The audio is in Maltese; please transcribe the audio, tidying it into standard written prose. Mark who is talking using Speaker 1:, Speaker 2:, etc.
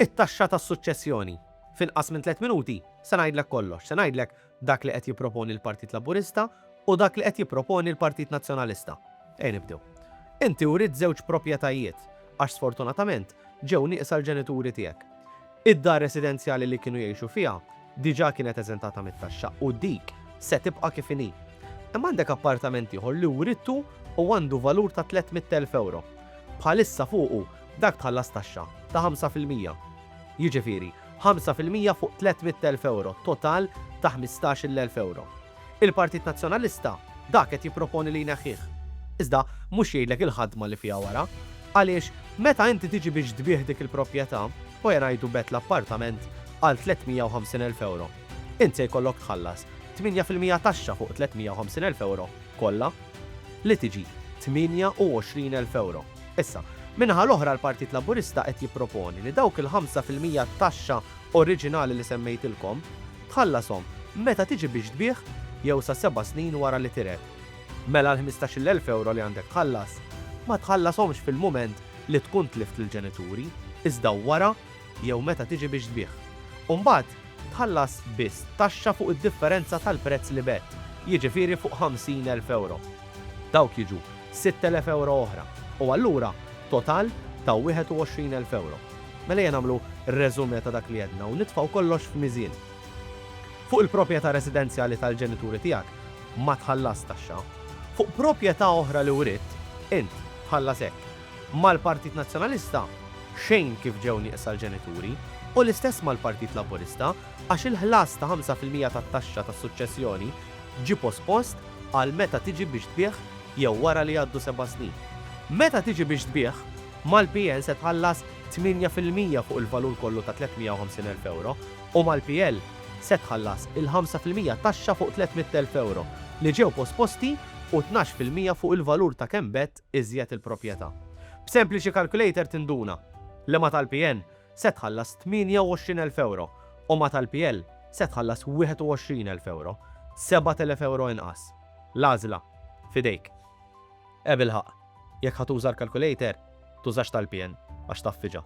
Speaker 1: It-taxxa tas-suċċessjoni. F'inqas minn 3 minuti se ngħidlek kollox, se ngħidlek dak li qed jipproponi l-Partit Laburista u dak li qed jipproponi l-Partit Nazzjonalista. Nibdew. Inti urid żewġ proprjetajiet għax sfortunatament ġew nieqsa l-ġenituri tiegħek. Id-dar residenzjali li kienu jgħixu fiha diġà kienet eżentata mit-taxxa u dik se tibqa' kif inhi. Imma għandek appartament ieħor li uridtu u għandu valur ta' 300,000 euro. Bħalissa fuqu dak tħallas taxxa ta' 5%. Jiġifieri 5% fuq 300,000 euro, total ta' 15,000 euro. Il-Partit Nazzjonalista dak qed jipproponi li jneħħih. Iżda mhux jgħidlek il-ħadma li fiha wara, għaliex meta inti tiġi biex tbieħ dik il-proprjetà u jgħidu bet l-appartament għal 350,000 euro. Inti jkollok tħallas 8% taxxa fuq 350,000 euro kollha li tiġi 28,000 euro. Issa, minħa l-oħra l-Partit Laburista qed jipproponi li dawk il-5% taxxa oriġinali li semmejtilkom tħallasom meta tiġi biex tbieħ jew sa 7 snin wara li tiret. Mela l-15,000 euro li għandek tħallas ma tħallasomx fil-mument li tkun tlift il-ġenituri, iżda wara jew meta tiġi biex tbieħ. U mbagħad tħallas biss taxxa fuq id-differenza tal-prezz li bet, jiġifieri fuq 50,000 euro. Dawk jiġu 6,000 euro oħra u allura total ta' 21,000 euro. Mela jien nagħmlu r-reżumé ta' dak li għedna u nitfgħu kollox f'miżien. Fuq il-proprjetà residenzjali tal-ġenituri tiegħek ma tħallas taxxa. Fuq proprjetà oħra li uridt, int tħallas hekk. Mal-Partit Nazzjonalista xejn kif ġew nieqsa l-ġenituri u l-istess mal-Partit Laburista għax il-ħlas ta' 5% tat-taxxa tas-suċċessjoni ġie pospost għal meta tiġi biex tbieħ jew wara li għaddu 7 snin. Meta tiġi biex tbieħ, mal-PN se tħallas 8% fuq il-valur kollu ta' 350,000 euro u mal-PL se tħallas il-5% taxxa fuq 300,000 euro li ġew posposti u 12% fuq il-valur ta' kemm bet iżjed il-proprjetà. B'sempliċi calculator tinduna li ma tal-PN se tħallas 28,000 euro u ma tal-PL se tħallas 21,000 euro, 7,000 euro inqas. L-għażla fidejk. Ebilħaq, jekk ħatuża l-calculator, tużax tal-PN għax taffiġa.